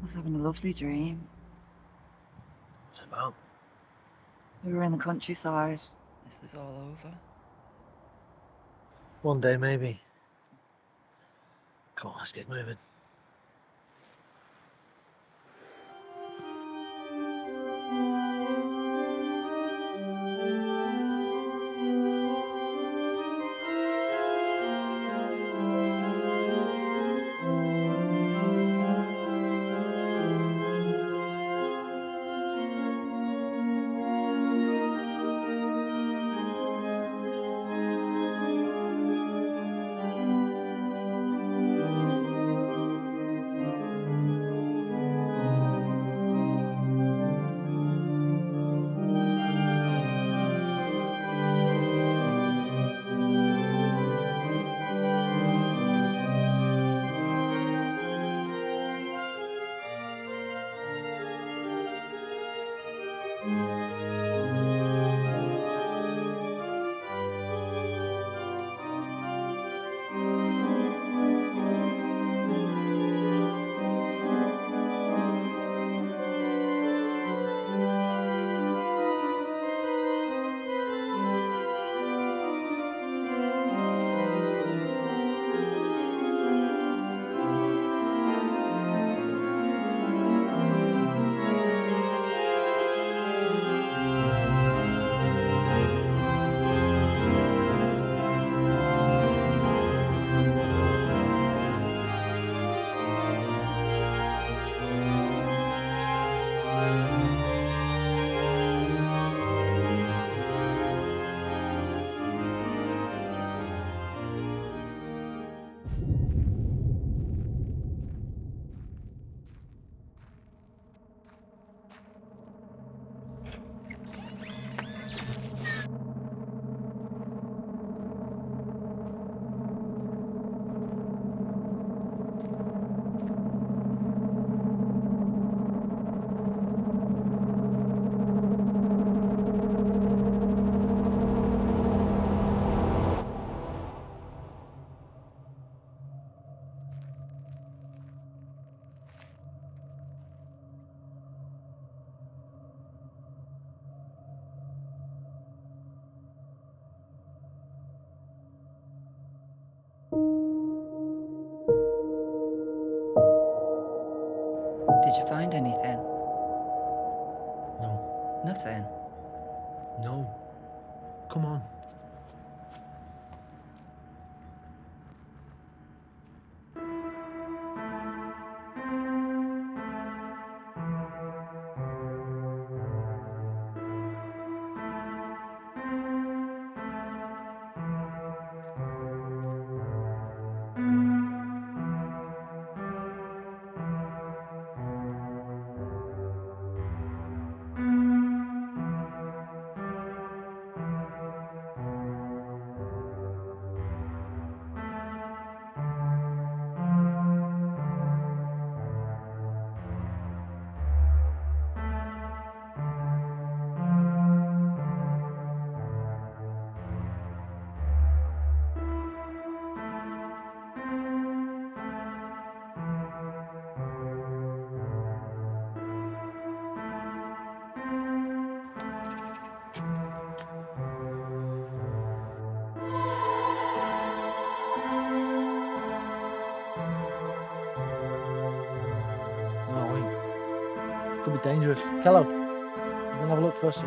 was having a lovely dream. What's it about? We were in the countryside. This is all over. One day, maybe. Come on, let's get moving. Did you find anything? No. Nothing. No. Come on. No, wait. Could be dangerous. Kello, I'm gonna have a look first.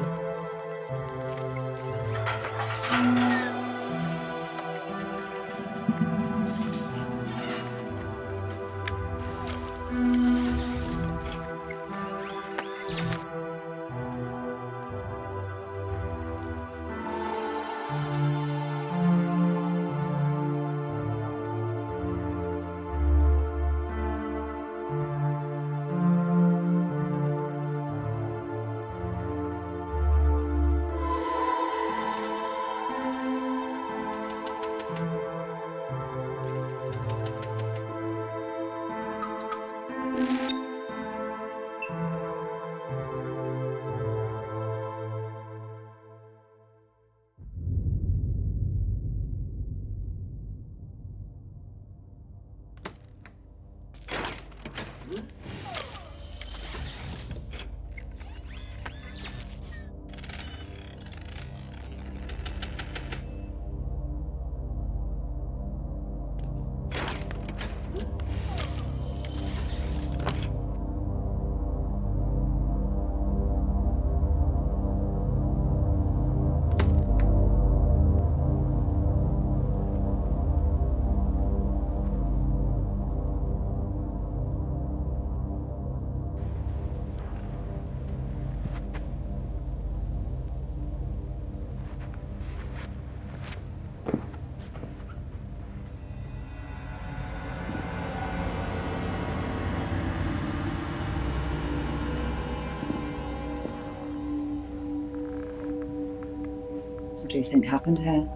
What do you think happened here?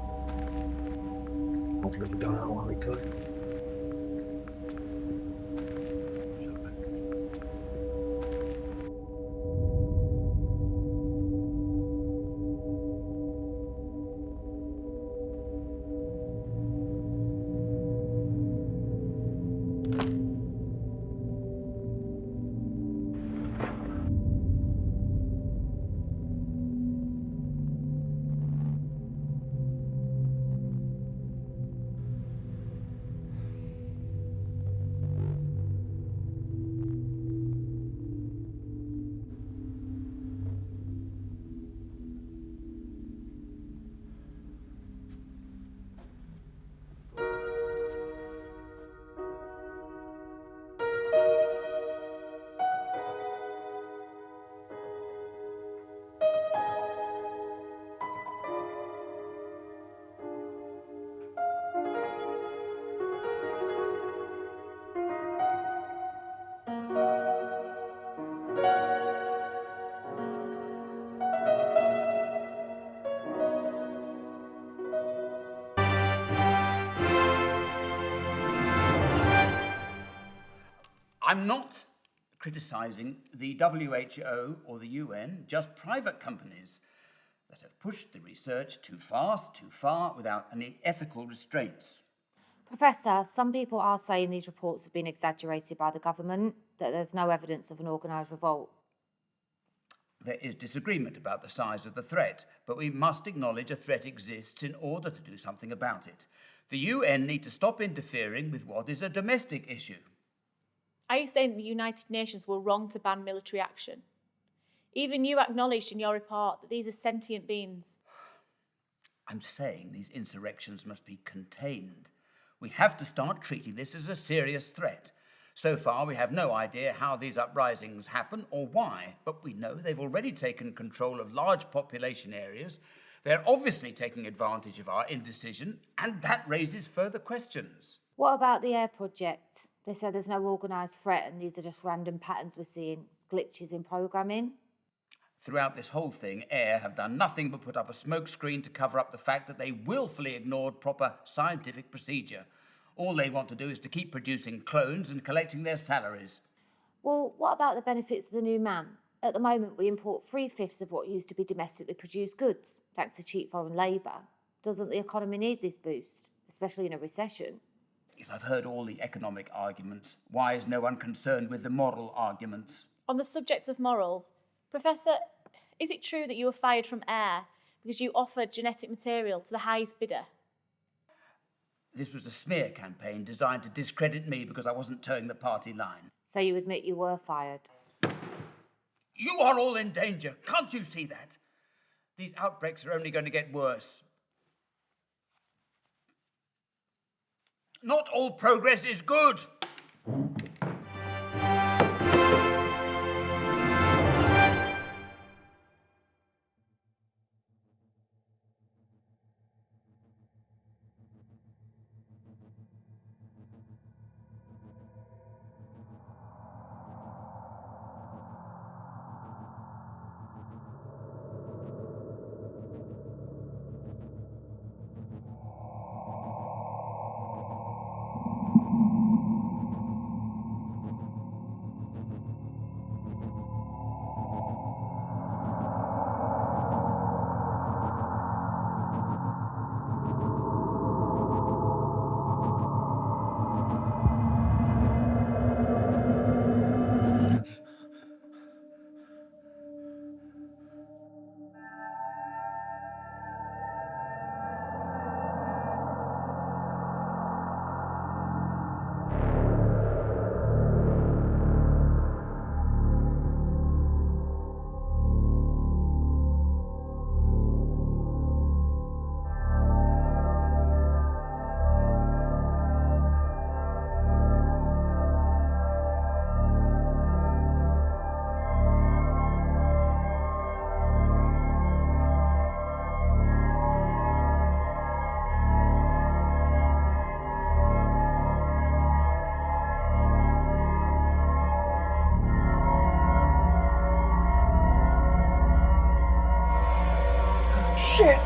Hopefully we don't know what we could. I'm not criticising the WHO or the UN, just private companies that have pushed the research too fast, too far, without any ethical restraints. Professor, some people are saying these reports have been exaggerated by the government, that there's no evidence of an organised revolt. There is disagreement about the size of the threat, but we must acknowledge a threat exists in order to do something about it. The UN need to stop interfering with what is a domestic issue. Are you saying the United Nations were wrong to ban military action? Even you acknowledged in your report that these are sentient beings. I'm saying these insurrections must be contained. We have to start treating this as a serious threat. So far, we have no idea how these uprisings happen or why, but we know they've already taken control of large population areas. They're obviously taking advantage of our indecision, and that raises further questions. What about the air project? They said there's no organised threat and these are just random patterns we're seeing, glitches in programming. Throughout this whole thing, AIR have done nothing but put up a smokescreen to cover up the fact that they willfully ignored proper scientific procedure. All they want to do is to keep producing clones and collecting their salaries. Well, what about the benefits of the new man? At the moment, we import 3/5 of what used to be domestically produced goods, thanks to cheap foreign labour. Doesn't the economy need this boost, especially in a recession? Yes, I've heard all the economic arguments. Why is no one concerned with the moral arguments? On the subject of morals, Professor, is it true that you were fired from AIR because you offered genetic material to the highest bidder? This was a smear campaign designed to discredit me because I wasn't towing the party line. So you admit you were fired? You are all in danger. Can't you see that? These outbreaks are only going to get worse. Not all progress is good. Shit!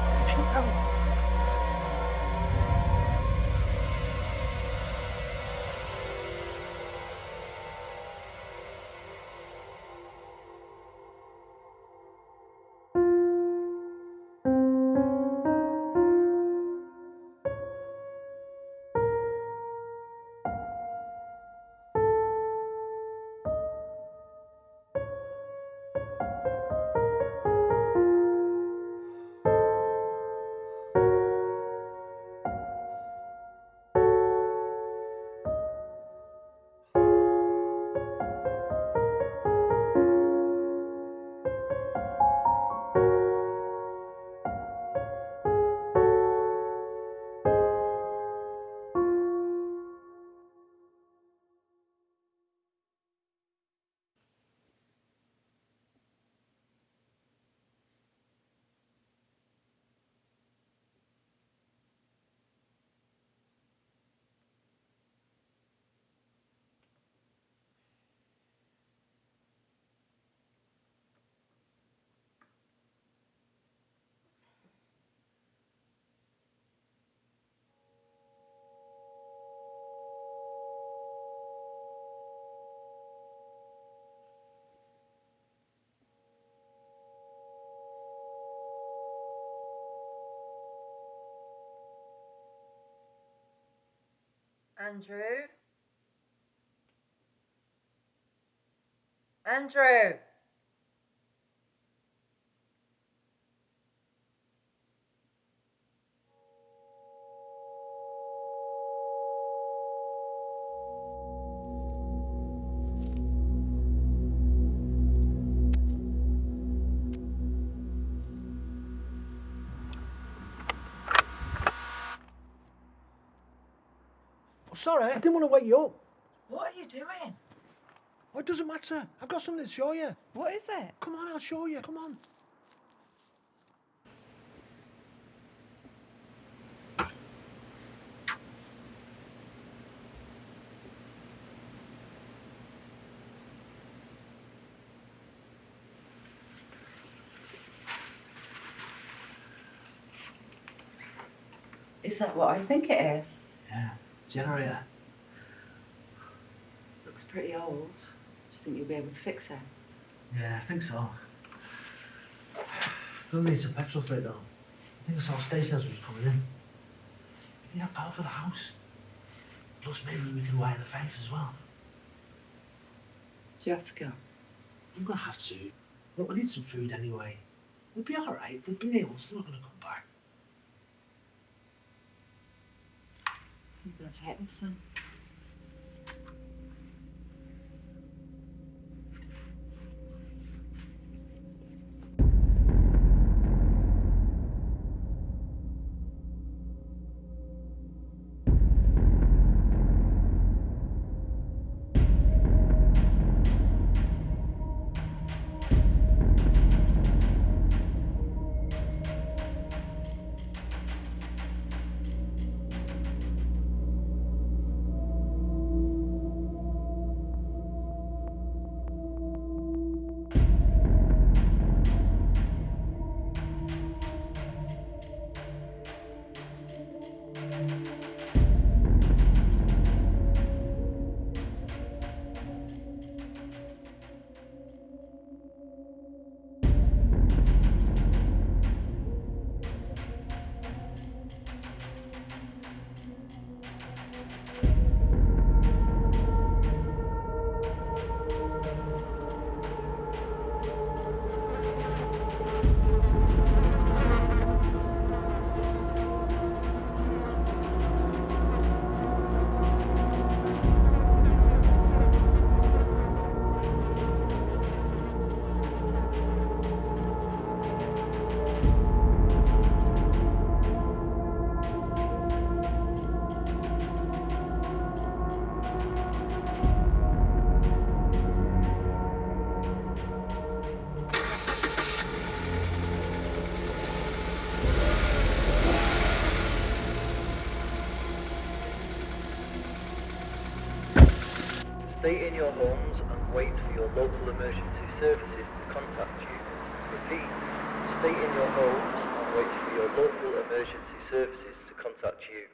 Andrew? Andrew! Oh, sorry, I didn't want to wake you up. What are you doing? Oh, it doesn't matter. I've got something to show you. What is it? Come on, I'll show you. Come on. Is that what I think it is? Yeah, generator. Looks pretty old. Do you think you'll be able to fix it? Yeah, I think so. Gonna need some petrol for it though. I think I saw stationers was coming in. We need that power for the house. Plus maybe we can wire the fence as well. Do you have to go? I'm gonna have to. Look, we need some food anyway. We'll be alright. They've been ill, it's not gonna come back. I'm going to take this then. Stay in your homes and wait for your local emergency services to contact you. Repeat, stay in your homes and wait for your local emergency services to contact you.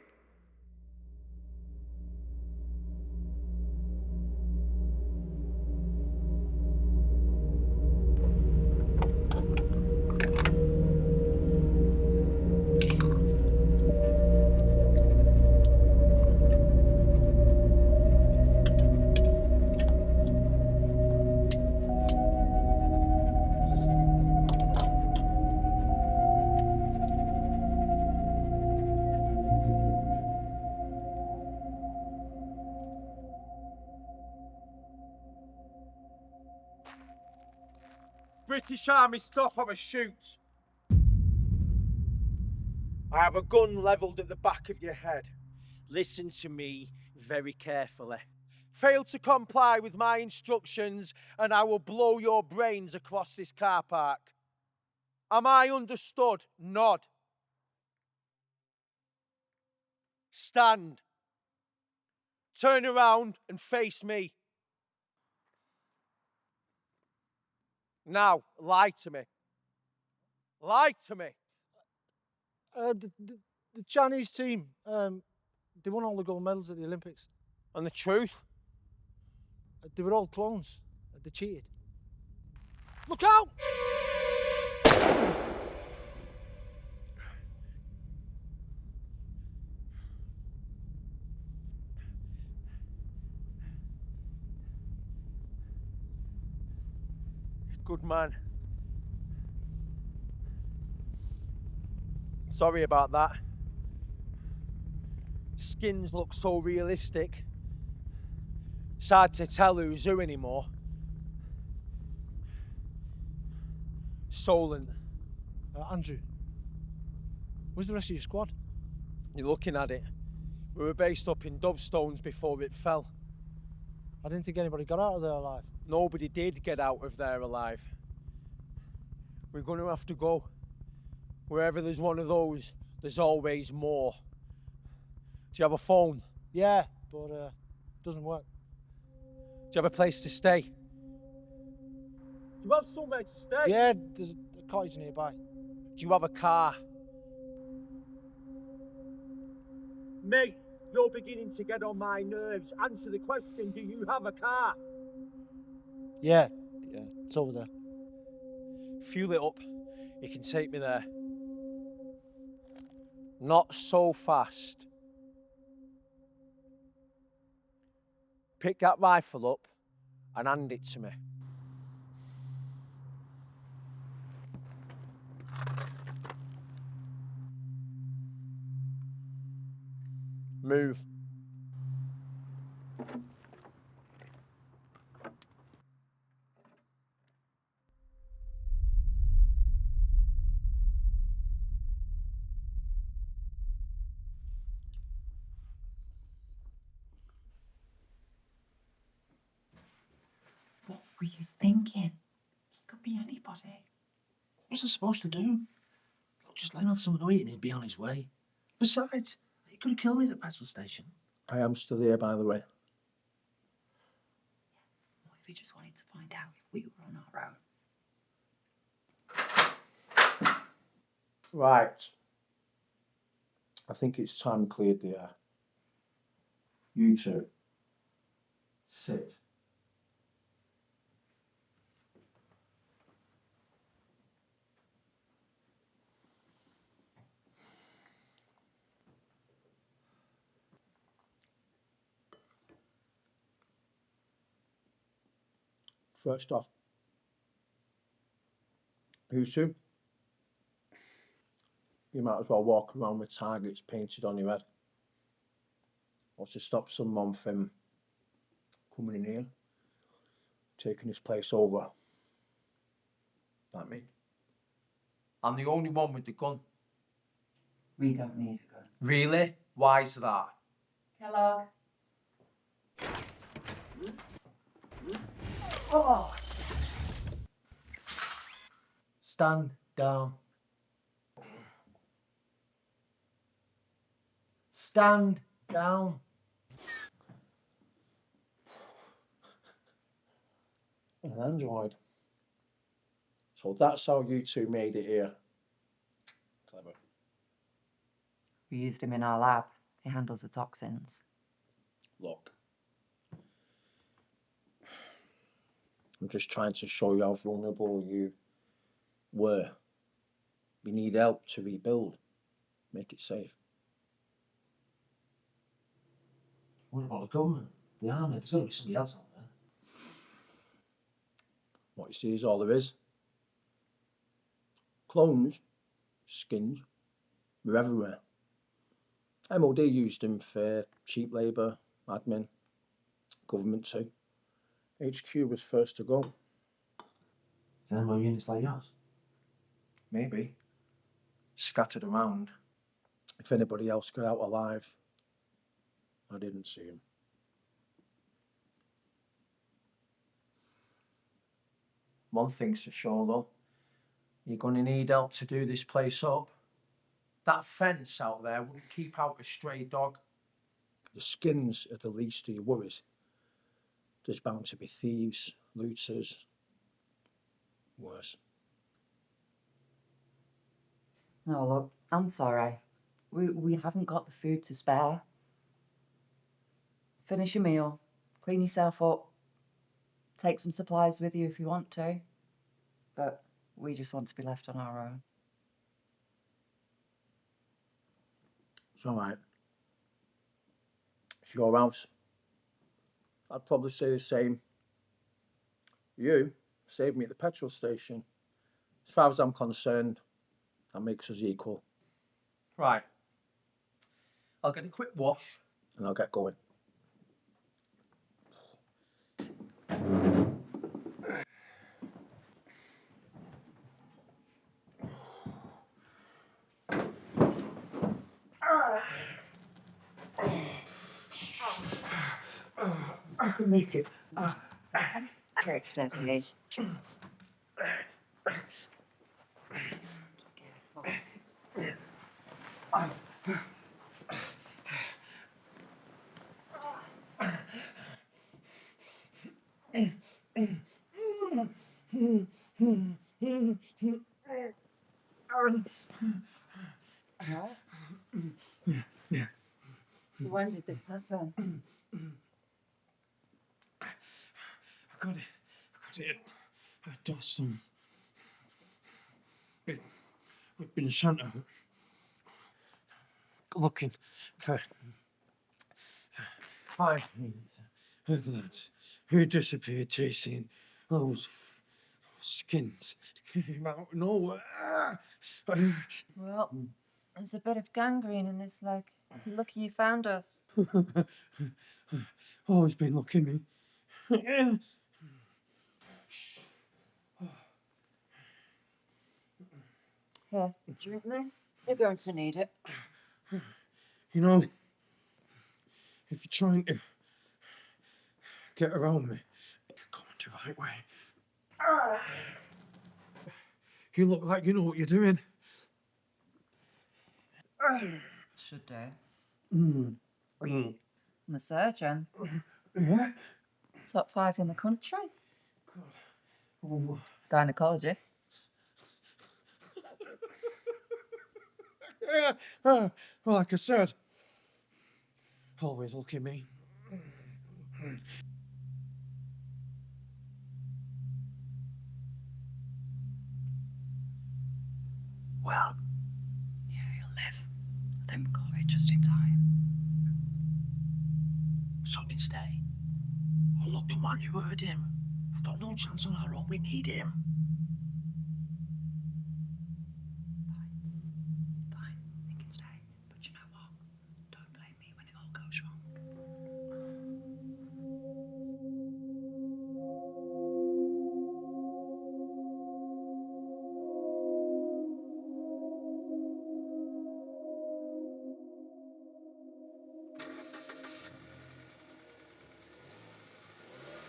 British Army, stop, I'm a shoot. I have a gun levelled at the back of your head. Listen to me very carefully. Fail to comply with my instructions and I will blow your brains across this car park. Am I understood? Nod. Stand. Turn around and face me. Now, lie to me. Lie to me. The Chinese team, they won all the gold medals at the Olympics. And the truth? They were all clones. They cheated. Look out! Good man. Sorry about that. Skins look so realistic. It's hard to tell who's who anymore. Solent. Andrew, where's the rest of your squad? You're looking at it. We were based up in Dovestones before it fell. I didn't think anybody got out of there alive. Nobody did get out of there alive. We're going to have to go. Wherever there's one of those, there's always more. Do you have a phone? Yeah, but it doesn't work. Do you have a place to stay? Do you have somewhere to stay? Yeah, there's a cottage nearby. Do you have a car? Mate, you're beginning to get on my nerves. Answer the question, do you have a car? Yeah, it's over there. Fuel it up. You can take me there. Not so fast. Pick that rifle up and hand it to me. Move. What were you thinking? He could be anybody. What's I supposed to do? Look, just let him have something to eat and he'd be on his way. Besides, he could have killed me at the petrol station. I am still here, by the way. What if he just wanted to find out if we were on our own? Right. I think it's time cleared the air. You two. Sit. First off, you two, you might as well walk around with targets painted on your head. Or to stop someone from coming in here, taking this place over. Like me. I'm the only one with the gun. We don't need a gun. Really? Why's that? Kellogg. Oh. Stand down. Stand down. An android. So that's how you two made it here. Clever. We used him in our lab. He handles the toxins. Look. I'm just trying to show you how vulnerable you were. We need help to rebuild. Make it safe. What about the government? The army? There's got to be somebody else out there. What you see is all there is. Clones, skins, were everywhere. MOD used them for cheap labour, admin, government too. HQ was first to go. There are more units like yours. Maybe. Scattered around. If anybody else got out alive, I didn't see him. One thing's for sure though, you're going to need help to do this place up. That fence out there wouldn't keep out a stray dog. The skins are the least of your worries. There's bound to be thieves, looters, worse. No, look, I'm sorry. We haven't got the food to spare. Finish your meal, clean yourself up, take some supplies with you if you want to. But we just want to be left on our own. It's all right. It's your house. I'd probably say the same. You saved me at the petrol station. As far as I'm concerned, that makes us equal. Right. I'll get a quick wash and I'll get going. I can make it. Okay, steady. Yeah. When did this happen? I got it at Dawson. We've been sent out looking for 5 minutes of that who disappeared chasing those skins came out of nowhere. Well, there's a bit of gangrene in this leg. You're lucky you found us. Always been looking me. Here, drink this. You're going to need it. You know, if you're trying to get around me, go the right way. You look like you know what you're doing. Should do. Mm. I'm a surgeon. Yeah? Top 5 in the country. Oh. Gynecologists. Yeah. Like I said, always look at me. Well, yeah, he'll live. I think we got it just in time. So did stay. Oh, look, come on, you heard him. I've got no chance on our own, we need him. Fine, he can stay. But you know what? Don't blame me when it all goes wrong.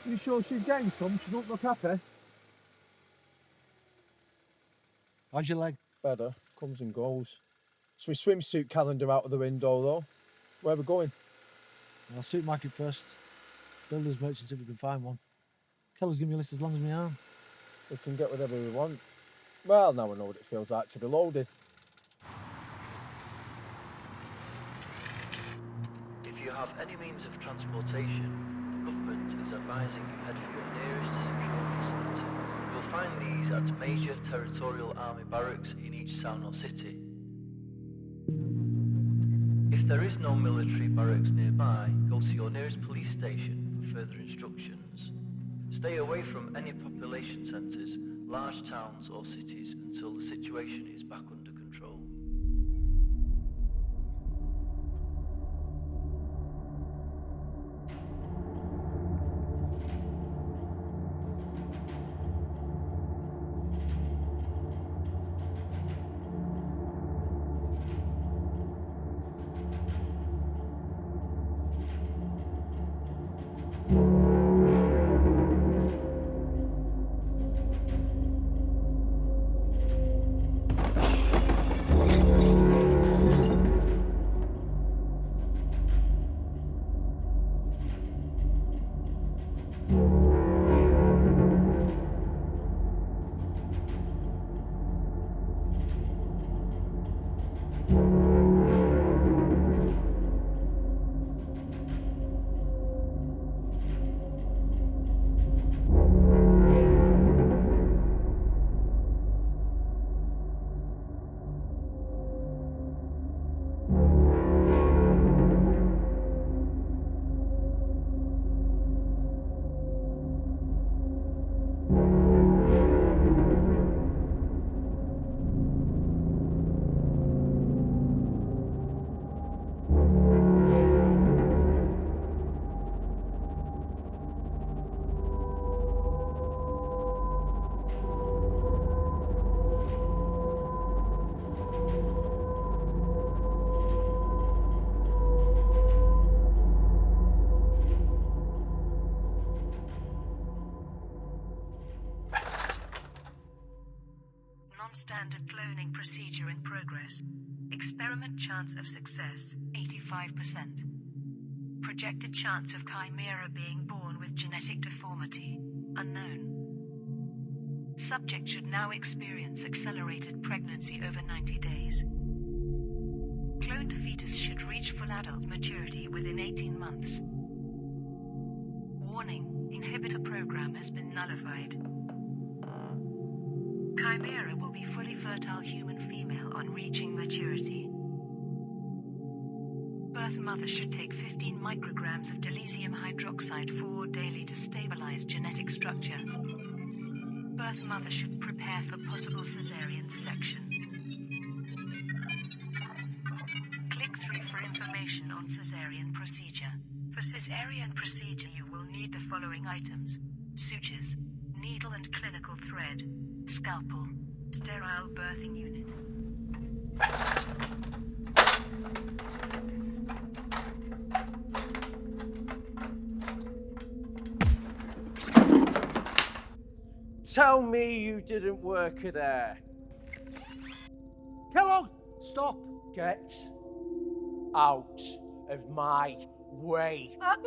You sure she's getting some? She don't look happy. How's your leg? Better. Comes and goes. So my swimsuit calendar out of the window though. Where are we going? I'll suit market first. Builders merchants if we can find one. Keller's give me a list as long as my arm. We can get whatever we want. Well, now I know what it feels like to be loaded. If you have any means of transportation, the government is advising you head for your nearest secure facility. You'll find these at major territorial army barracks in each town or city. If there is no military barracks nearby, go to your nearest police station for further instructions. Stay away from any population centres, large towns or cities until the situation is back under control. Standard cloning procedure in progress. Experiment chance of success, 85%. Projected chance of chimera being born with genetic deformity, unknown. Subject should now experience accelerated pregnancy over 90 days. Cloned fetus should reach full adult maturity within 18 months. Warning, inhibitor program has been nullified. Chimera will be fully fertile human female on reaching maturity. Birth mother should take 15 micrograms of dilithium hydroxide 4 daily to stabilize genetic structure. Birth mother should prepare for possible cesarean section. Click through for information on cesarean procedure. For cesarean procedure, you will need the following items: sutures, needle and clinical thread, scalpel, sterile birthing unit. Tell me you didn't work there. Kellogg, stop. Get out of my way. Stop!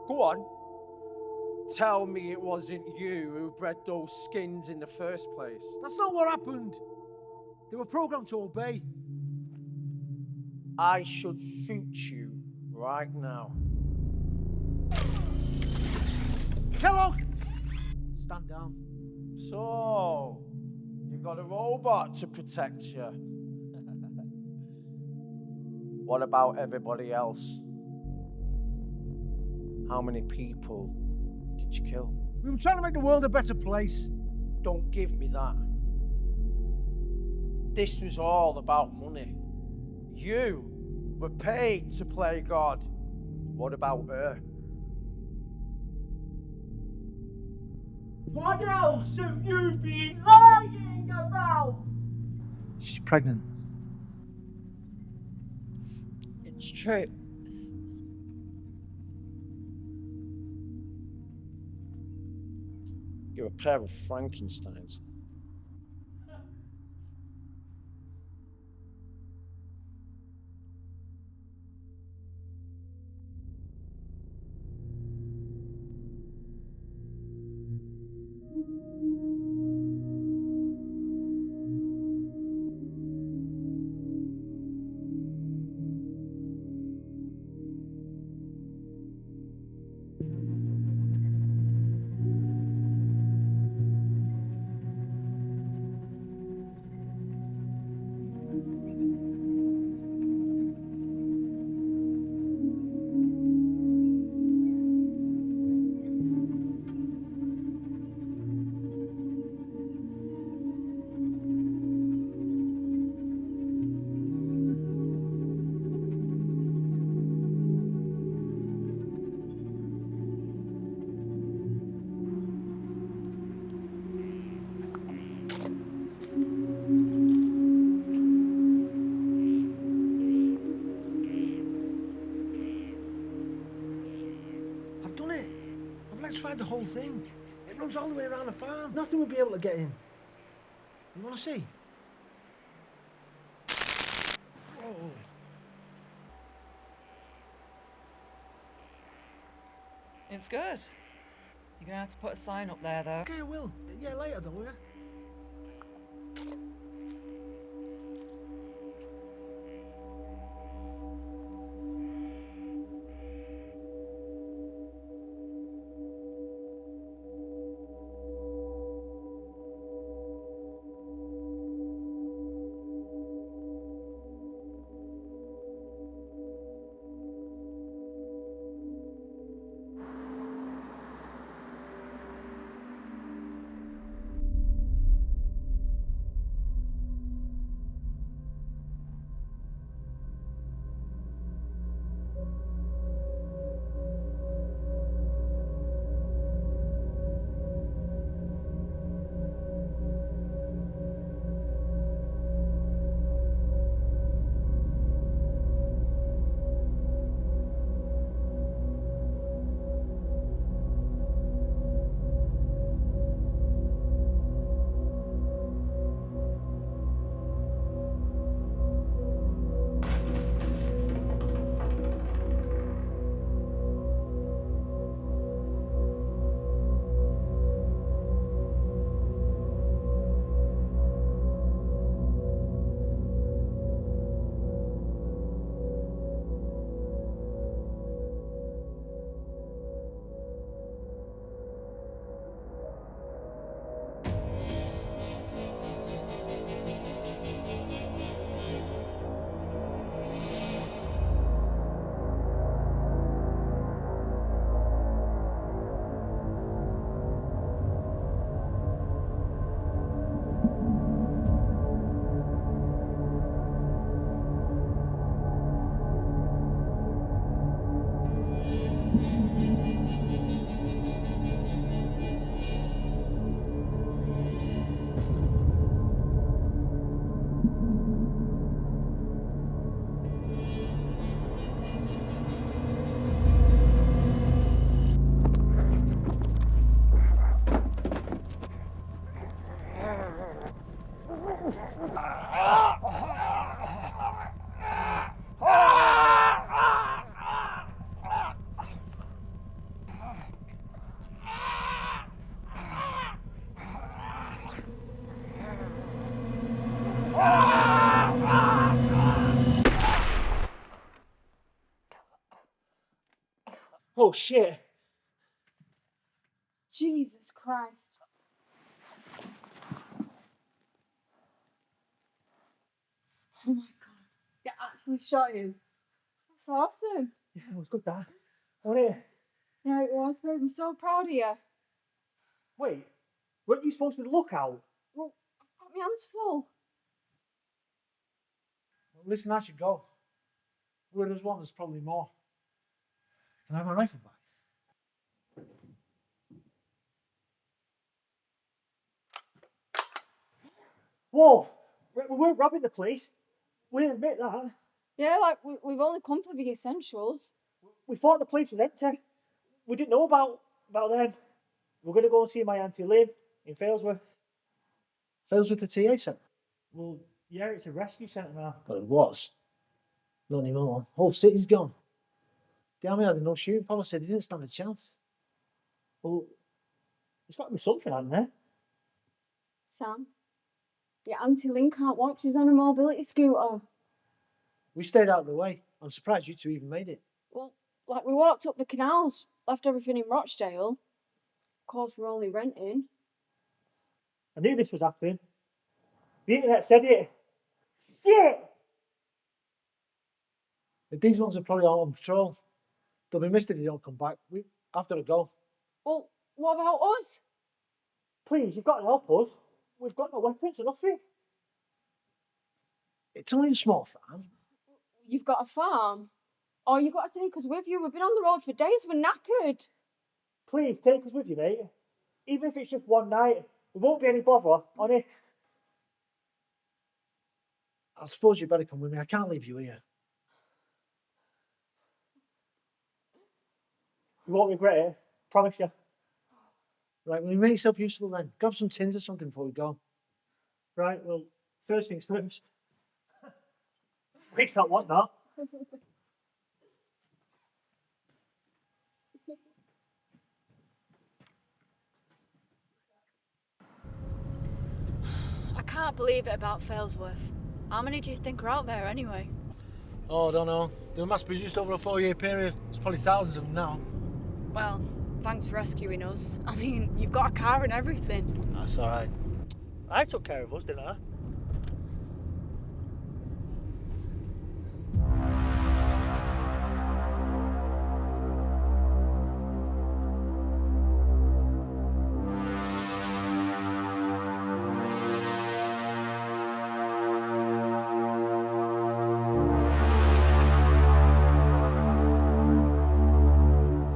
Go on. Tell me it wasn't you who bred those skins in the first place. That's not what happened. They were programmed to obey. I should shoot you right now. Kellogg! Stand down. So, you've got a robot to protect you. What about everybody else? How many people did you kill? We were trying to make the world a better place. Don't give me that. This was all about money. You were paid to play God. What about her? What else have you been lying about? She's pregnant. It's true. You're a pair of Frankensteins. I've done it. I've electrified the whole thing. It runs all the way around the farm. Nothing will be able to get in. You want to see? Whoa. It's good. You're gonna have to put a sign up there, though. Okay, I will. Yeah, later though, yeah? Oh, shit. Jesus Christ. Oh my god. You actually shot him. That's awesome. Yeah, it was good, that. Wasn't it? Yeah, it was, babe. I'm so proud of you. Wait, weren't you supposed to be the lookout? Well, I've got my hands full. Well, listen, I should go. Where there's one, there's probably more. Can I have my rifle back? Whoa! We weren't robbing the place. We admit that. Yeah, like, we've only come for the essentials. We thought the place was empty. We didn't know about them. We're going to go and see my Auntie Lynn in Failsworth. Failsworth the TA centre? Well, yeah, it's a rescue centre now. Well, it was. Not anymore. Whole city's gone. The army had a no shooting policy. They didn't stand a chance. Well, there's got to be something, hasn't there? Sam, your Auntie Lynn can't walk. She's on a mobility scooter. We stayed out of the way. I'm surprised you two even made it. Well, like, we walked up the canals, left everything in Rochdale. Of course, we're only renting. I knew this was happening. The internet said it. Shit! These ones are probably all on patrol. They'll be missed if you don't come back. I've got to go. Well, what about us? Please, you've got to help us. We've got no weapons or nothing. It's only a small farm. You've got a farm? Oh, you've got to take us with you. We've been on the road for days. We're knackered. Please, take us with you, mate. Even if it's just one night, it won't be any bother, honest. I suppose you better come with me. I can't leave you here. You won't regret it, promise you. Right, well, you make yourself useful then. Grab some tins or something before we go. Right, well, first things first. Rick's not want that. I can't believe it about Failsworth. How many do you think are out there anyway? Oh, I don't know. They were mass produced over a 4-year period. There's probably thousands of them now. Well, thanks for rescuing us. I mean, you've got a car and everything. That's all right. I took care of us, didn't I?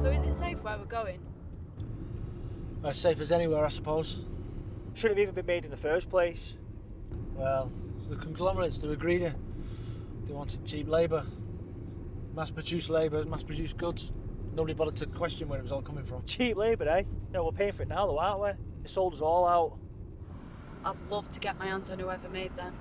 So is it safe where we're going? As safe as anywhere, I suppose. Should have even been made in the first place. Well, the conglomerates, they were greedy. They wanted cheap labour. Mass-produced labour, mass-produced goods. Nobody bothered to question where it was all coming from. Cheap labour, eh? Yeah, we're paying for it now, though, aren't we? They sold us all out. I'd love to get my hands on whoever made them.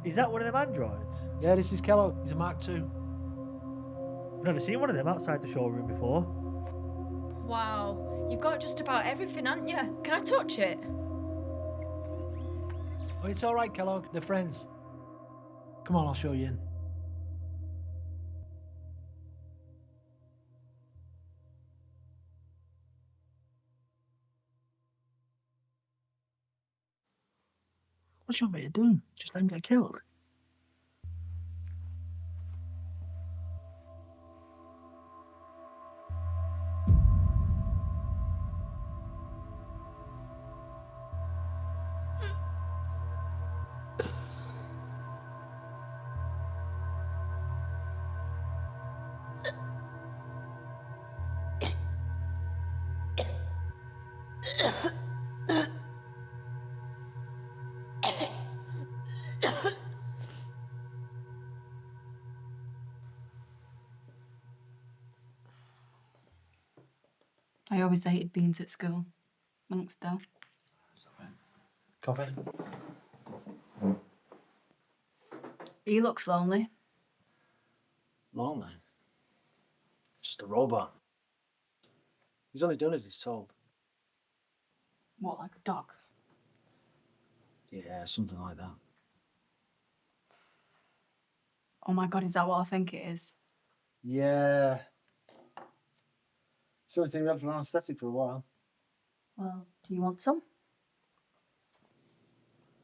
Is that one of them androids? Yeah, this is Kellogg. He's a Mark II. I've never seen one of them outside the showroom before. Wow, you've got just about everything, haven't you? Can I touch it? Oh, it's all right, Kellogg. They're friends. Come on, I'll show you in. What do you want me to do? Just let him get killed? I always hated beans at school. Thanks, though. Coffee? He looks lonely. Lonely. Just a robot. He's only done as he's told. What, like a dog? Yeah, something like that. Oh my god, is that what I think it is? Yeah. It's the only thing we had for anaesthetic for a while. Well, do you want some?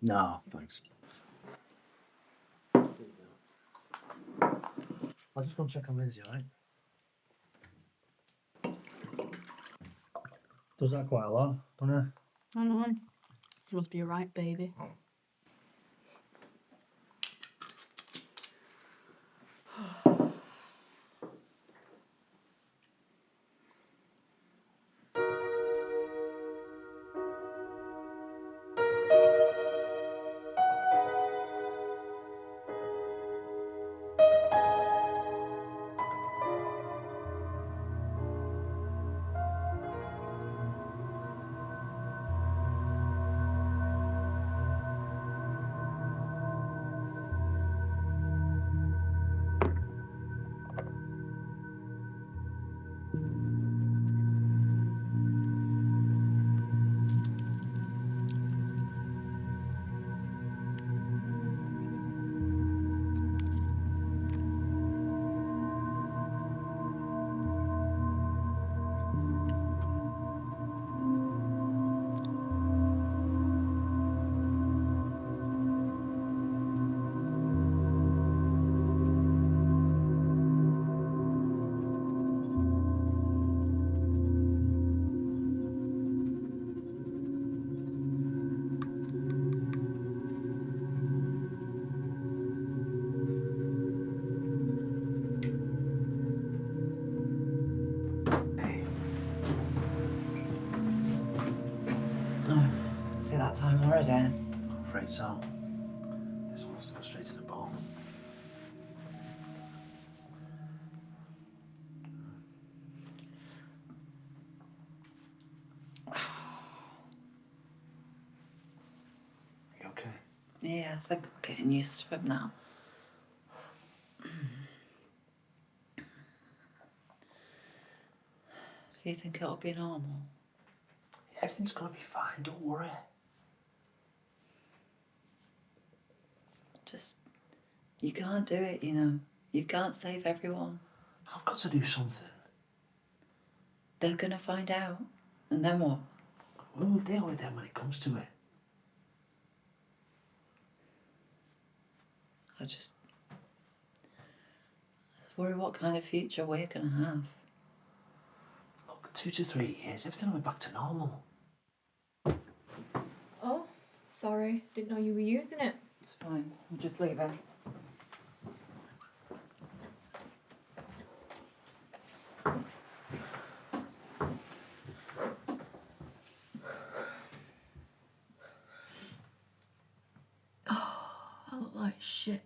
No, thanks. I'll just go and check on Lindsay, alright? Does that quite a lot, doesn't it? I know. You must be a right baby. See that time already? I'm afraid so. This one has to go straight to the bone. You okay? Yeah, I think I'm getting used to him now. Do you think it'll be normal? Everything's gonna be fine, don't worry. Just, you can't do it, you know. You can't save everyone. I've got to do something. They're gonna find out. And then what? We'll deal with them when it comes to it. I just worry what kind of future we're gonna have. Look, 2 to 3 years, everything will be back to normal. Oh, sorry. Didn't know you were using it. It's fine. We'll just leave it. I look like shit.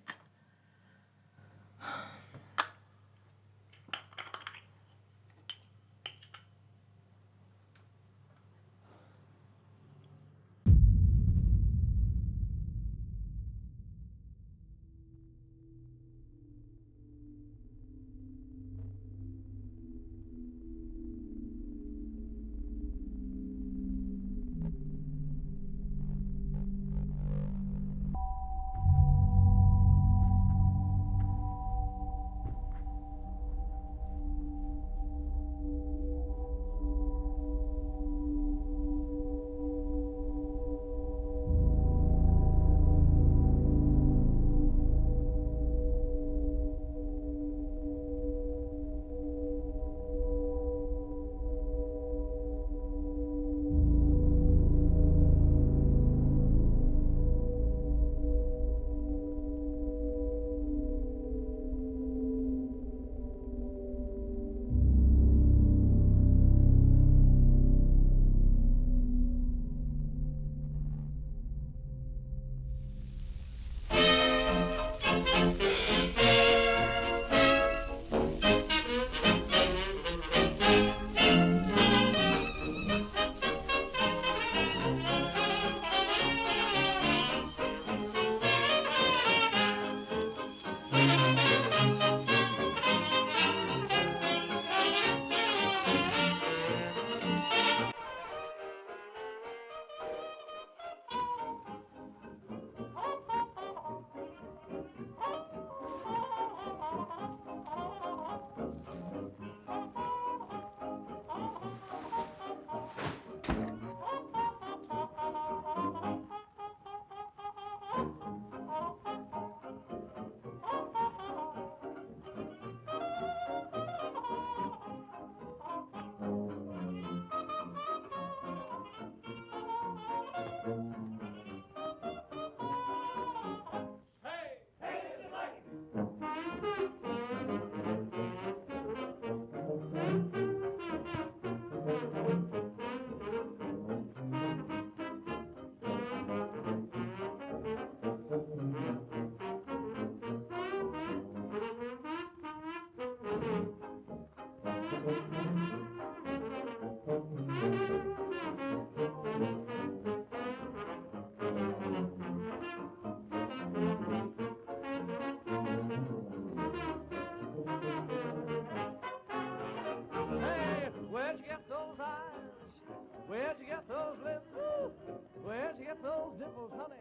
get those dimples, honey?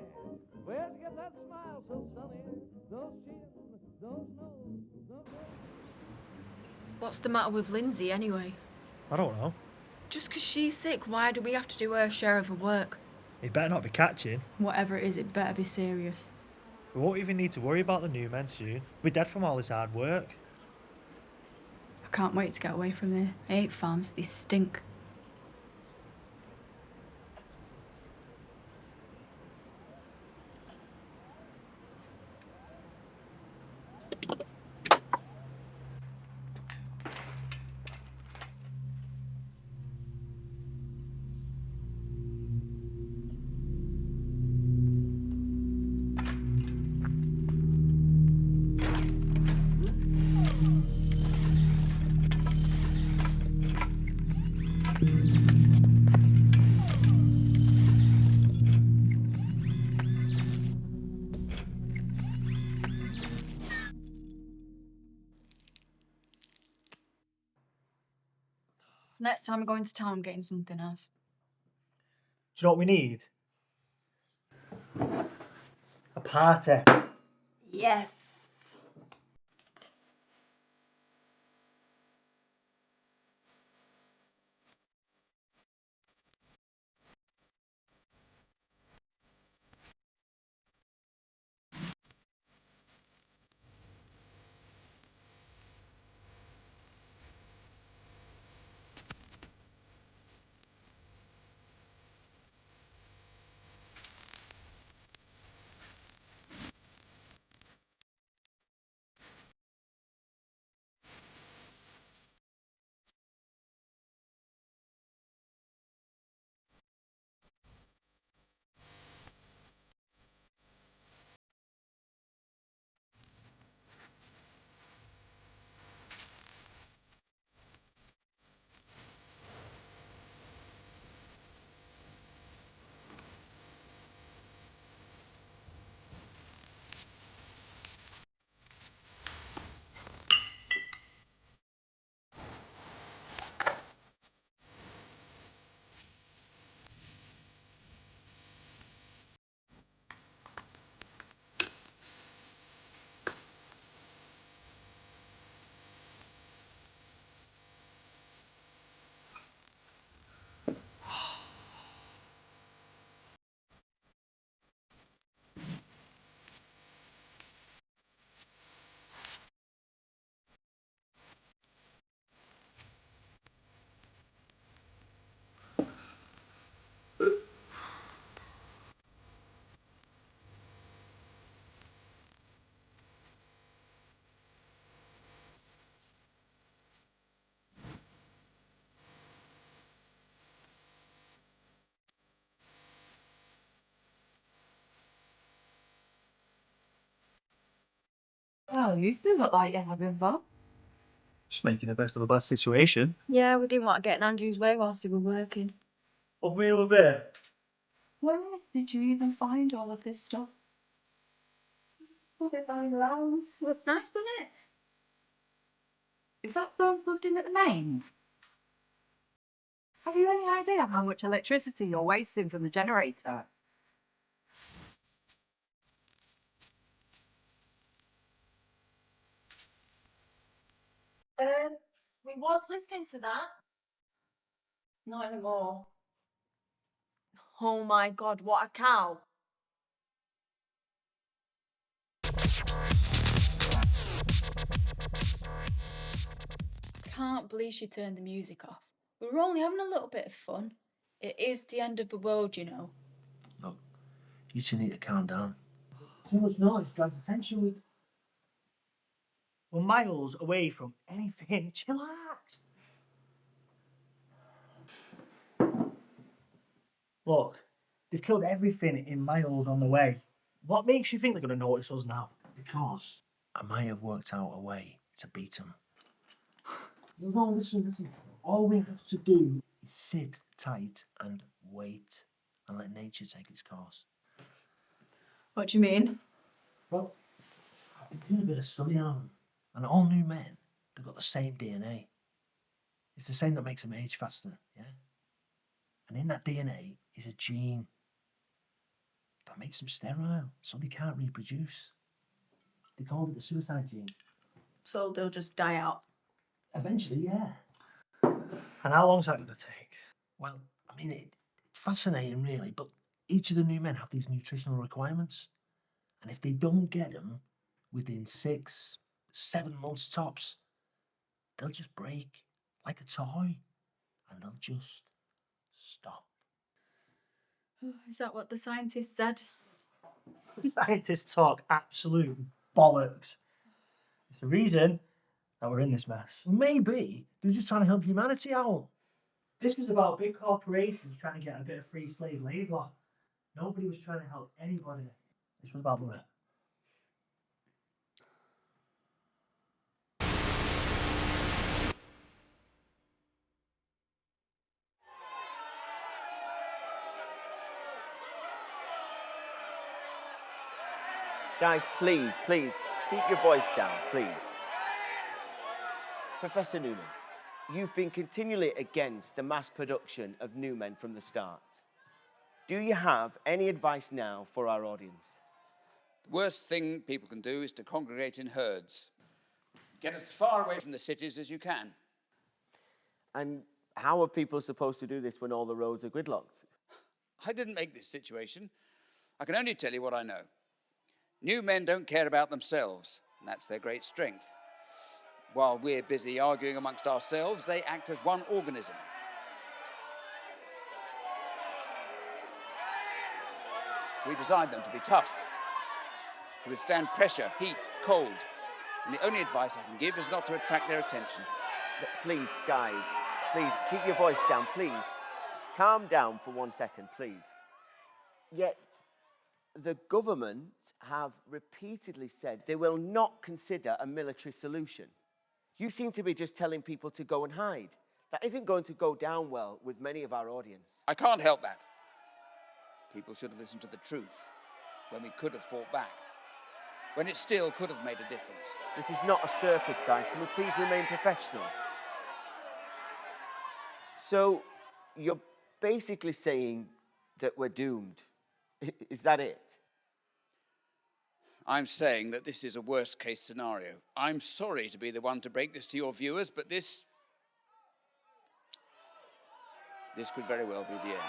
Where'd you get that smile so sunny? Those chins, those nose, those... What's the matter with Lindsay anyway? I don't know. Just 'cause she's sick, why do we have to do her share of the work? It better not be catching. Whatever it is, it better be serious. We won't even need to worry about the new men soon. We're dead from all this hard work. I can't wait to get away from here. I hate farms, they stink. Next time I'm going to town, I'm getting something else. Do you know what we need? A party. Yes. Well, you do look like you're having fun. Just making the best of a bad situation. Yeah, we didn't want to get in Andrew's way whilst we were working. What we were there. Where did you even find all of this stuff? Was it lying around? Looks nice, doesn't it? Is that phone plugged in at the mains? Have you any idea how much electricity you're wasting from the generator? We was listening to that. Not anymore. Oh my god, what a cow. Can't believe she turned the music off. We were only having a little bit of fun. It is the end of the world, you know. Look, you two need to calm down. Too much noise drives attention. We're miles away from anything. Chillax. Look, they've killed everything in miles on the way. What makes you think they're going to notice us now? Because I might have worked out a way to beat them. No, listen. All we have to do is sit tight and wait and let nature take its course. What do you mean? Well, I've been doing a bit of study on them. And all new men, they've got the same DNA. It's the same that makes them age faster, yeah? And in that DNA is a gene. That makes them sterile, so they can't reproduce. They called it the suicide gene. So they'll just die out. Eventually, yeah. And how long's that going to take? Well, I mean, it's fascinating, really, but each of the new men have these nutritional requirements. And if they don't get them within 6, 7 months tops, they'll just break like a toy. And they'll just stop. Is that what the scientists said? Scientists talk absolute bollocks. It's the reason that we're in this mess. Maybe they're just trying to help humanity out. This was about big corporations trying to get a bit of free slave labour. Nobody was trying to help anybody. This was about money. Guys, please, keep your voice down, please. Professor Newman, you've been continually against the mass production of new men from the start. Do you have any advice now for our audience? The worst thing people can do is to congregate in herds. Get as far away from the cities as you can. And how are people supposed to do this when all the roads are gridlocked? I didn't make this situation. I can only tell you what I know. New men don't care about themselves, and that's their great strength. While we're busy arguing amongst ourselves, they act as one organism. We designed them to be tough, to withstand pressure, heat, cold. And the only advice I can give is not to attract their attention. But please, guys, please, keep your voice down, please. Calm down for 1 second, please. Yet, the government have repeatedly said they will not consider a military solution. You seem to be just telling people to go and hide. That isn't going to go down well with many of our audience. I can't help that. People should have listened to the truth when we could have fought back, when it still could have made a difference. This is not a circus, guys. Can we please remain professional? So, you're basically saying that we're doomed. Is that it? I'm saying that this is a worst-case scenario. I'm sorry to be the one to break this to your viewers, but this could very well be the end.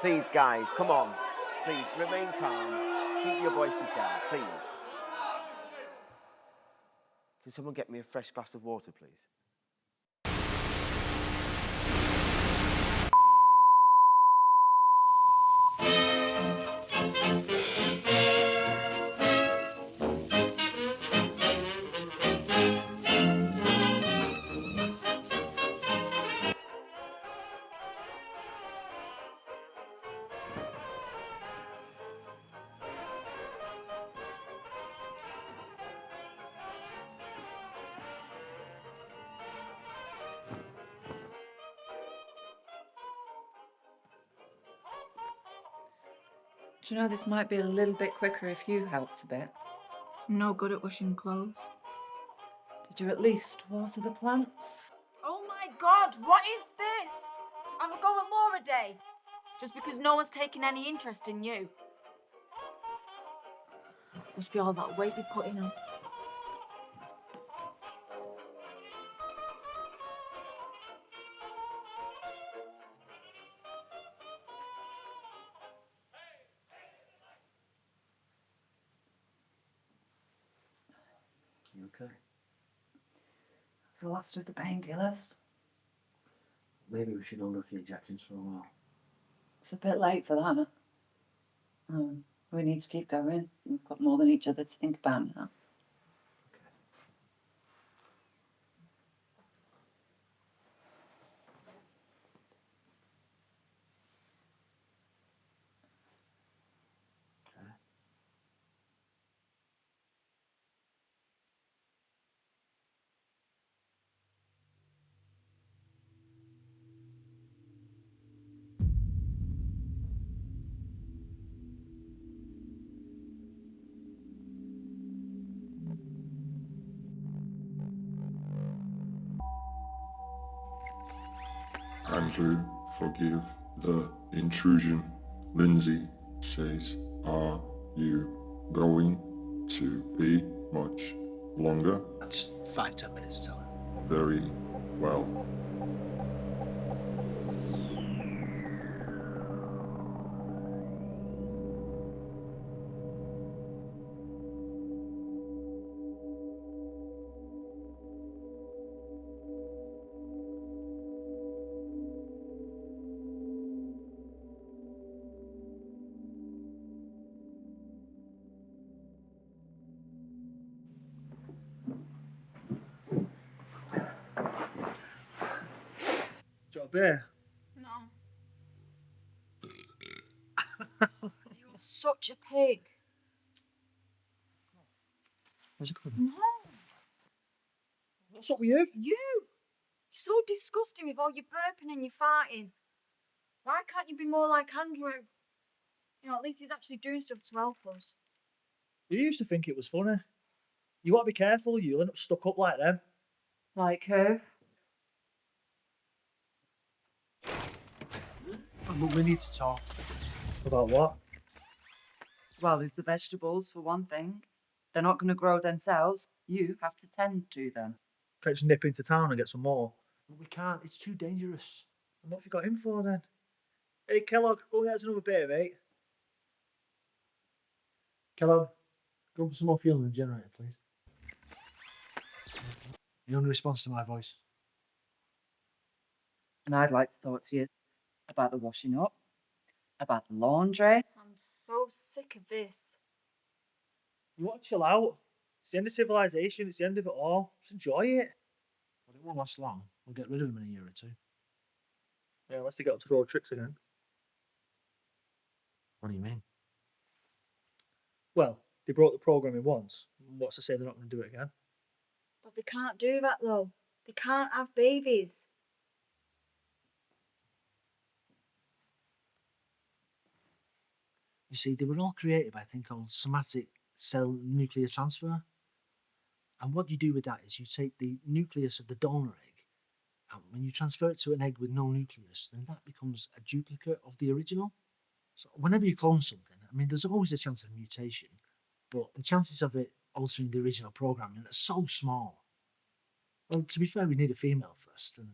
Please, guys, come on. Please, remain calm. Keep your voices down, please. Can someone get me a fresh glass of water, please? Do you know, this might be a little bit quicker if you helped a bit. I'm no good at washing clothes. Did you at least water the plants? Oh my God, what is this? Have a go at Laura Day. Just because no one's taking any interest in you. Must be all that weight you're putting on. You okay? It's the last of the painkillers. Maybe we should hold off the injections for a while. It's a bit late for that. We need to keep going. We've got more than each other to think about now. Andrew, forgive the intrusion. Lindsay says, are you going to be much longer? Just 5-10 minutes till. Very well. Do you want a beer? No. You're such a pig. Where's it coming? No. What's up with you? You. You're so disgusting with all your burping and your farting. Why can't you be more like Andrew? You know, at least he's actually doing stuff to help us. You used to think it was funny. You want to be careful, you'll end up stuck up like them. Like who? But we need to talk. About what? Well, there's the vegetables for one thing. They're not going to grow themselves. You have to tend to them. Can't just nip into town and get some more. We can't, it's too dangerous. And what have you got him for then? Hey Kellogg, go and get us another beer, mate. Kellogg, go for some more fuel in the generator, please. He only responds to my voice. And I'd like to talk to you about the washing up, about the laundry. I'm so sick of this. You want to chill out? It's the end of civilization, it's the end of it all. Just enjoy it. But it won't last long. We'll get rid of him in a year or two. Yeah, unless they get up to throw tricks again. What do you mean? Well, they broke the programming once. What's to say they're not going to do it again? But they can't do that though. They can't have babies. You see, they were all created by a thing called somatic cell nuclear transfer. And what you do with that is you take the nucleus of the donor egg, and when you transfer it to an egg with no nucleus, then that becomes a duplicate of the original. So whenever you clone something, I mean, there's always a chance of mutation, but the chances of it altering the original programming are so small. Well, to be fair, we need a female first, and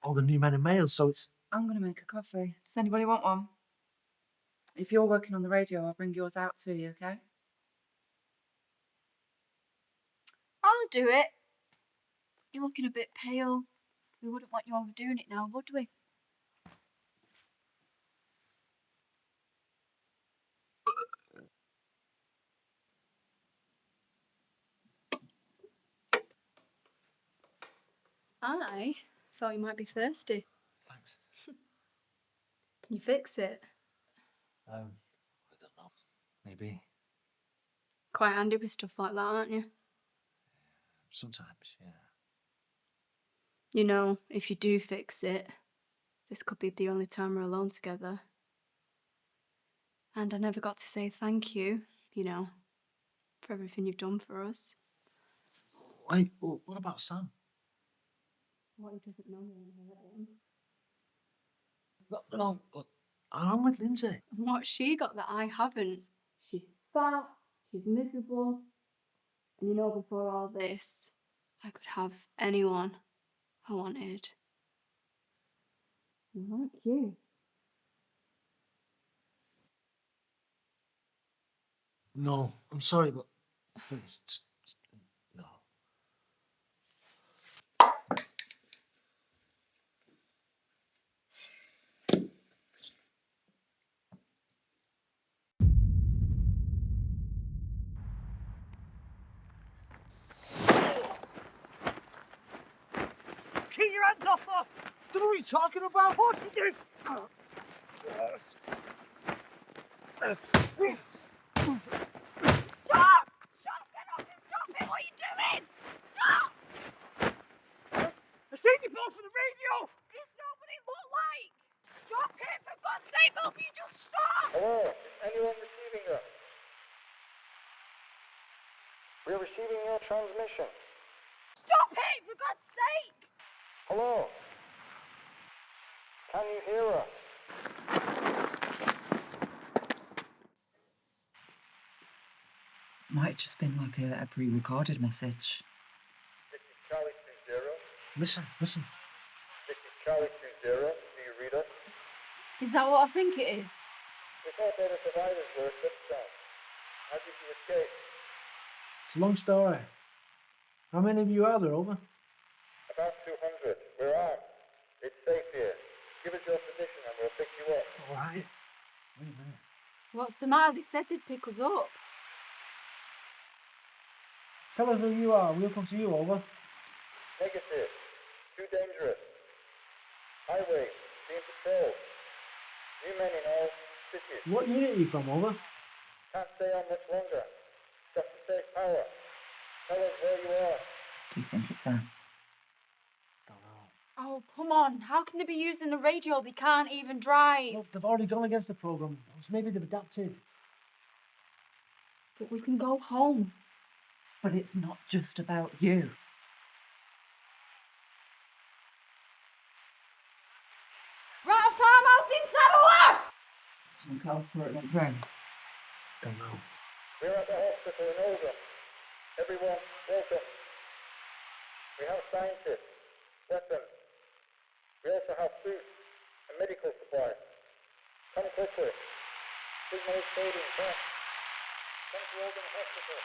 all the new men are males, so it's... I'm going to make a coffee. Does anybody want one? If you're working on the radio, I'll bring yours out to you, okay? I'll do it. You're looking a bit pale. We wouldn't want you overdoing it now, would we? I thought you might be thirsty. Thanks. Can you fix it? I don't know. Maybe. Quite handy with stuff like that, aren't you? Sometimes, yeah. You know, if you do fix it, this could be the only time we're alone together. And I never got to say thank you, you know, for everything you've done for us. Wait, what about Sam? What he doesn't know me. No, look, I'm with Lindsay. What's she got that I haven't? She's fat, she's miserable. And you know, before all this, I could have anyone I wanted. Like you. No, I'm sorry, but please, no. Keep your hands off her! Don't know what you're talking about. What are you doing? Stop! Stop! Get off him! Stop it! What are you doing? Stop! I seen you both for the radio! It's not what it looked like! Stop it! For God's sake, will you just stop? Hello, is anyone receiving us? We're receiving your transmission. Stop it! For God's sake! Hello? Can you hear us? just been like a pre-recorded message. This is Charlie 20. Listen. This is Charlie 20. Do you read us? Is that what I think it is? We thought all the survivors were at Touchdown. How did you escape? It's a long story. How many of you are there, over? About 200. We're armed. It's safe here. Give us your position and we'll pick you up. All right. Wait a minute. What's the matter? They said they'd pick us up. Tell us who you are. We'll come to you, over. Negative. Too dangerous. Highway. Being patrolled. New men in all cities. What unit are you from, over? Can't stay on much longer. Just to save power. Tell us where you are. Do you think it's them? Oh, come on. How can they be using the radio? They can't even drive. Look, they've already gone against the program. So maybe they've adapted. But we can go home. But it's not just about you. Right, a farmhouse inside a what? Some call for it went through. Don't know. We're at the hospital in Oldham. Everyone, welcome. We have scientists, weapons. We also have food and medical supplies. Come quickly. Signal is fading fast. Come to Oldham Hospital.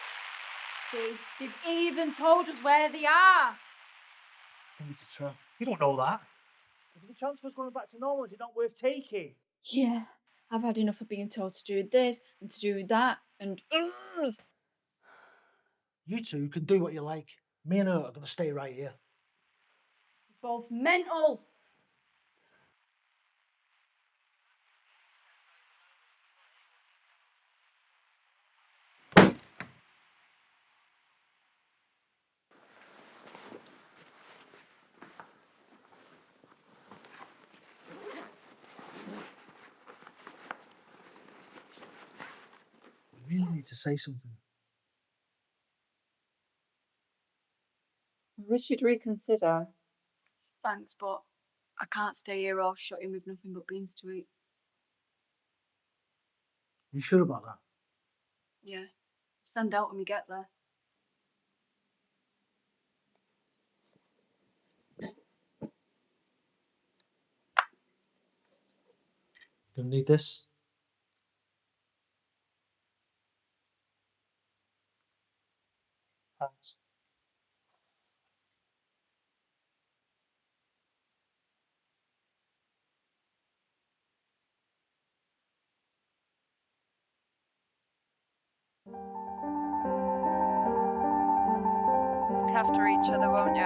See, they've even told us where they are. I think it's a trap. You don't know that. If the transfer's going back to normal, is it not worth taking? Yeah, I've had enough of being told to do this and to do that and. You two can do what you like. Me and her are going to stay right here. Both mental. We really need to say something. I wish you'd reconsider. Thanks, but I can't stay here all shut in with nothing but beans to eat. You sure about that? Yeah. Send out when we get there. Gonna need this. Thanks. Look after each other, won't you?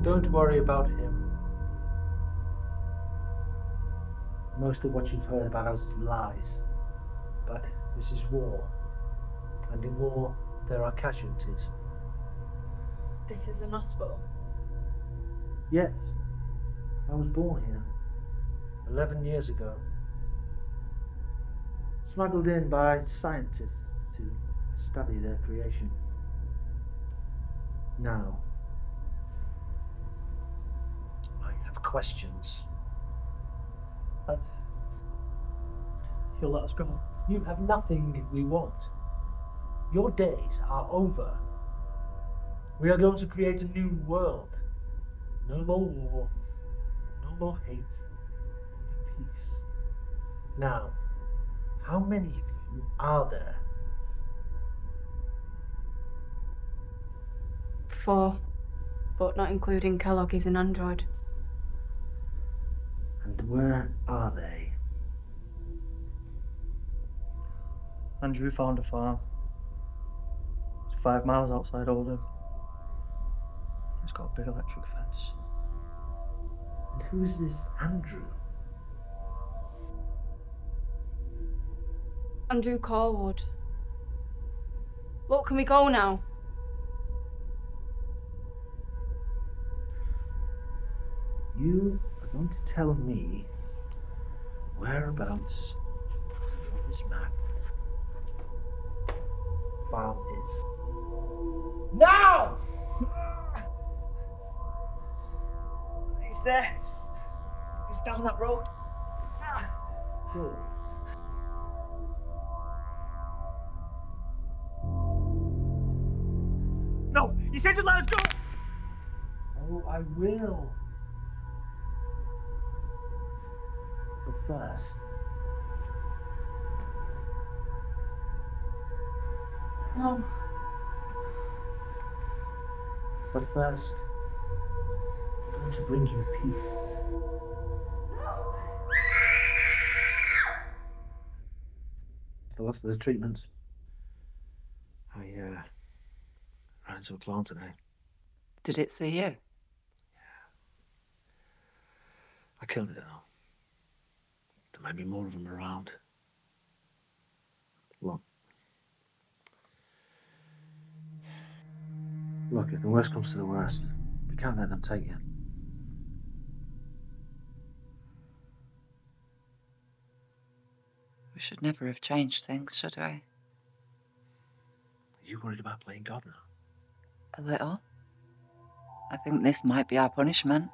Don't worry about him. Most of what you've heard about us is lies. But this is war. And in war, there are casualties. This is an hospital. Yes. I was born here 11 years ago. Smuggled in by scientists to study their creation. Now, I have questions. But you'll let us go. You have nothing we want. Your days are over. We are going to create a new world. No more war, no more hate, only peace. Now, how many of you are there? 4, but not including Kellogg, he's an android. And where are they? Andrew found a farm. It's 5 miles outside Oldham. It's got a big electric fence. And who is this Andrew? Andrew Corwood. Look, can we go now? You are going to tell me whereabouts on this map farm is. Now! It's there. It's down that road. Good. No, you said you'd let us go. Oh, I will. But first, No. I'm going to bring you peace. The last of the treatments. I ran into a clone today. Did it see you? I killed it though. There might be more of them around. Look, if the worst comes to the worst, we can't let them take you. We should never have changed things, should we? Are you worried about playing God now? A little. I think this might be our punishment.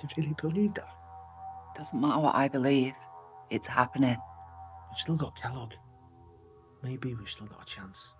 Do you really believe that? Doesn't matter what I believe. It's happening. We've still got Kellogg. Maybe we've still got a chance.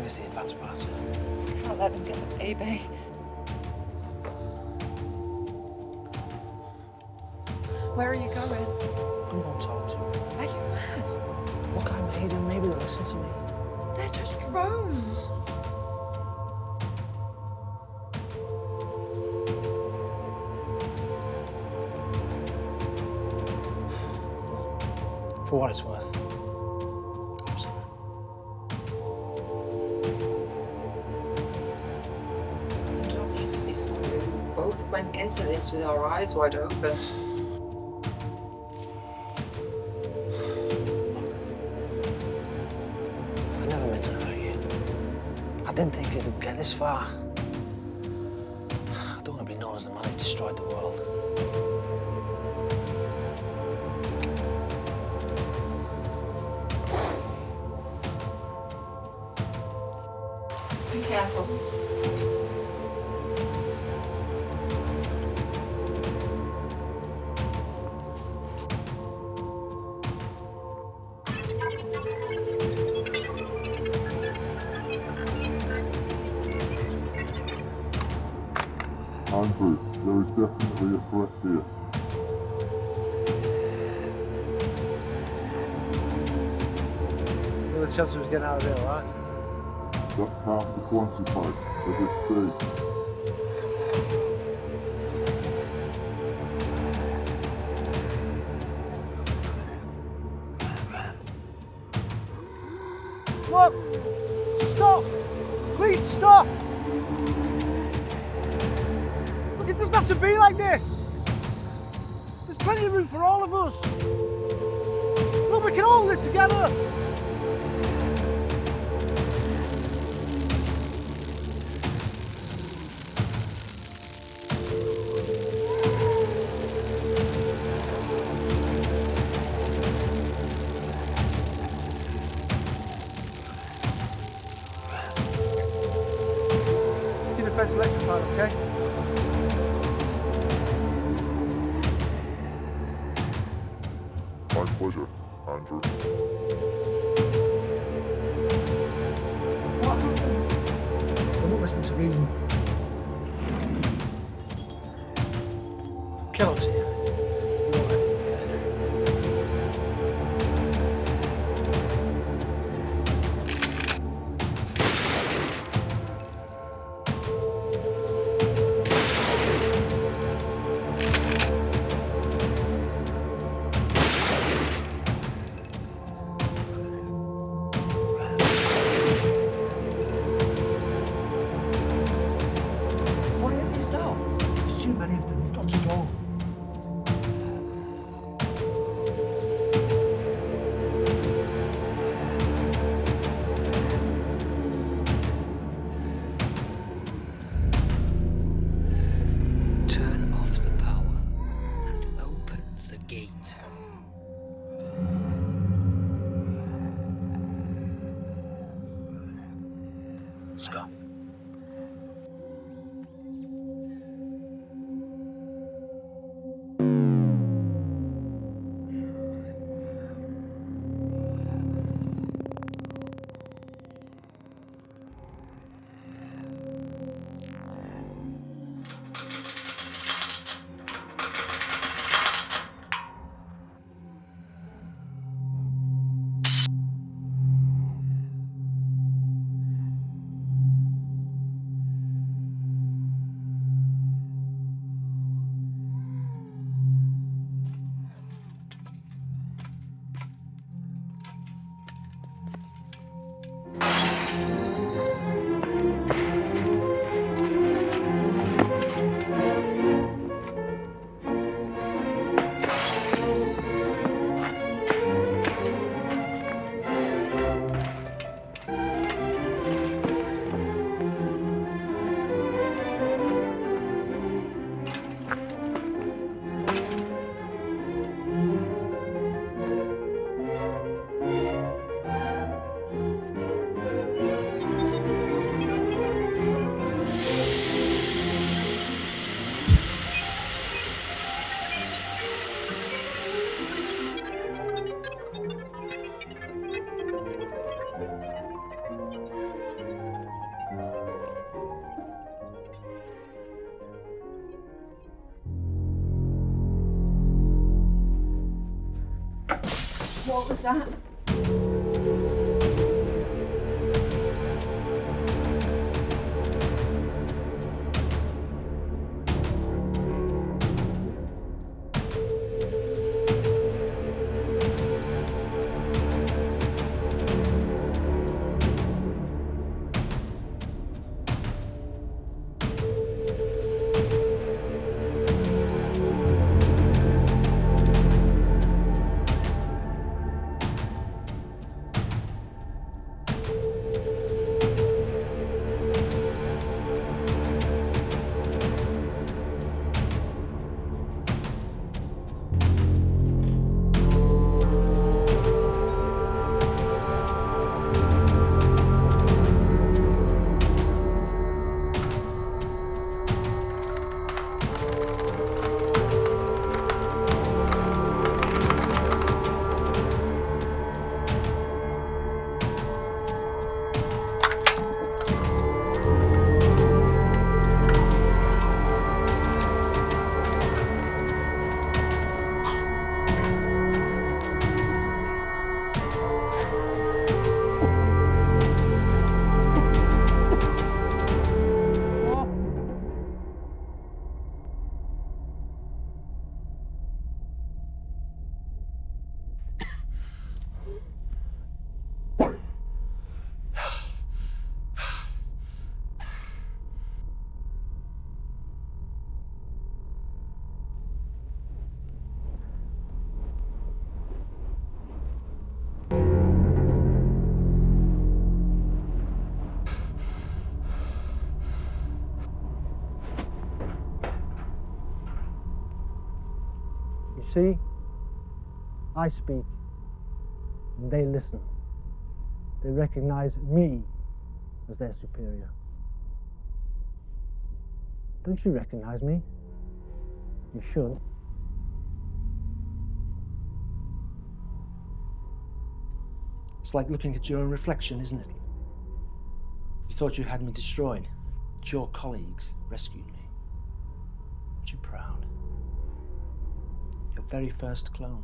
miss the advance party. Can't let them get the baby. Where are you going? I'm gonna go and talk to them. Are you mad? Look, I made them. Maybe they'll listen to me. They're just drones. For what it's worth. You don't need to be sorry. We both went into this with our eyes wide open. I never meant to hurt you. I didn't think it'd get this far. I don't want to be known as the man who destroyed the world. Be careful. Andrew, there is definitely a threat here. What are the chances of us getting out of here, alright? That can't be quantified at this stage. Look! Stop! Please stop! Look, it doesn't have to be like this! There's plenty of room for all of us! Look, we can all live together! Let's get a ventilation plan, okay? My pleasure, Andrew. What happened? They won't listen to reason. Kellogg's here. We won't let him get in. Why have they stopped? There's too many of them. We've got to go. Turn off the power and open the gate. Let's go. What was that? You see, I speak, and they listen. They recognize me as their superior. Don't you recognize me? You should. It's like looking at your own reflection, isn't it? You thought you had me destroyed, but your colleagues rescued me. Aren't you proud? Your very first clone.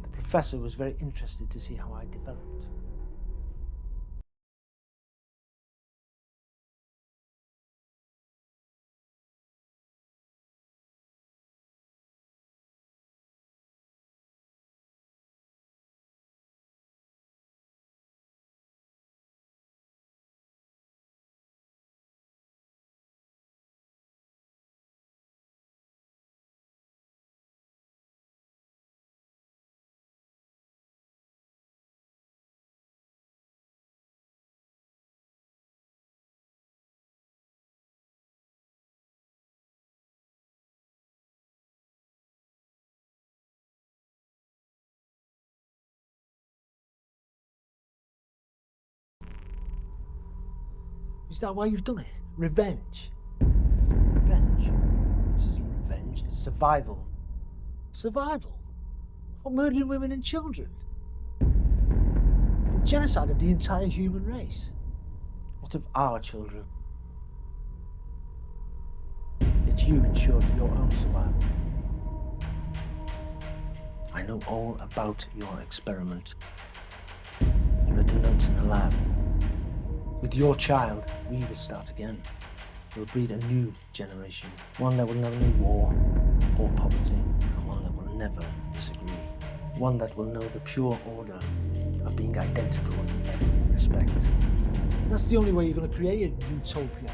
The professor was very interested to see how I developed. Is that why you've done it? Revenge. Revenge. This isn't revenge, it's survival. Survival? For murdering women and children? The genocide of the entire human race. What of our children? Yet you ensured your own survival. I know all about your experiment. You read the notes in the lab. With your child, we will start again. We'll breed a new generation, one that will never know war or poverty, and one that will never disagree. One that will know the pure order of being identical in every respect. And that's the only way you're going to create a utopia.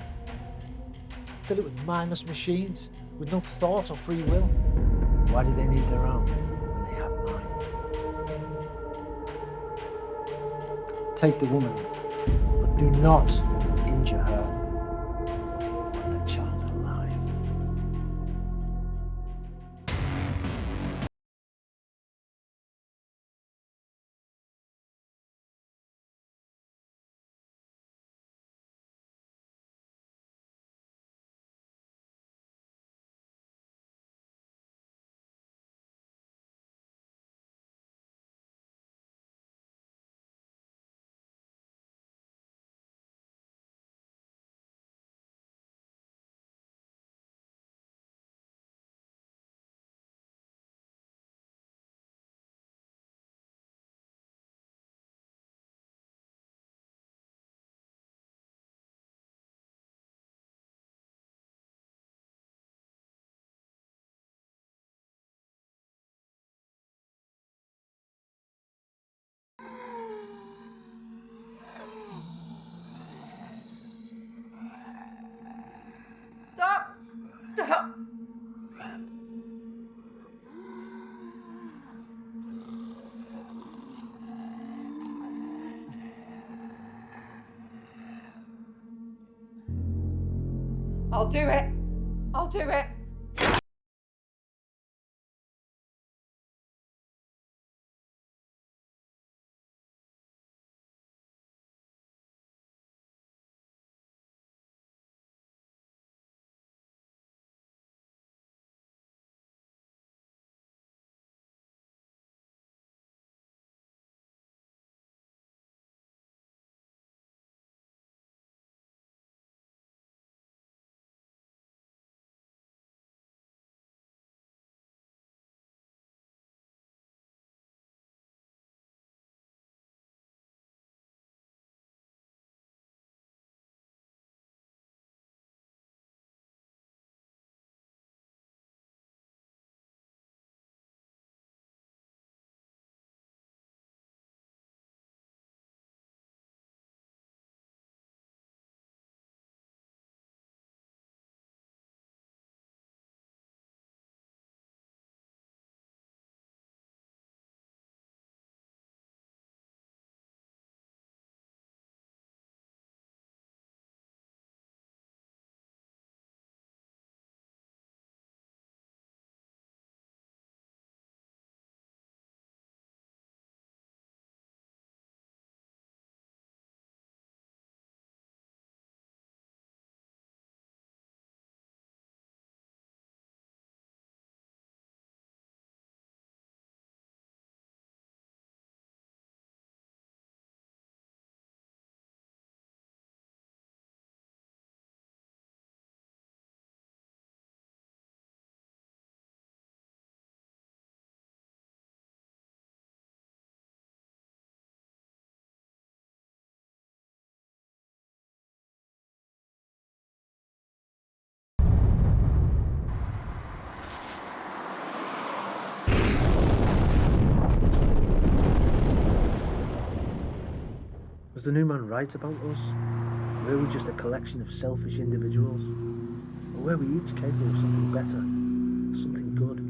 Fill it with mindless machines, with no thought or free will. Why do they need their own when they have mine? Take the woman, but do not injure her. I'll do it. I'll do it. Was the new man right about us? Were we just a collection of selfish individuals? Or were we each capable of something better, something good?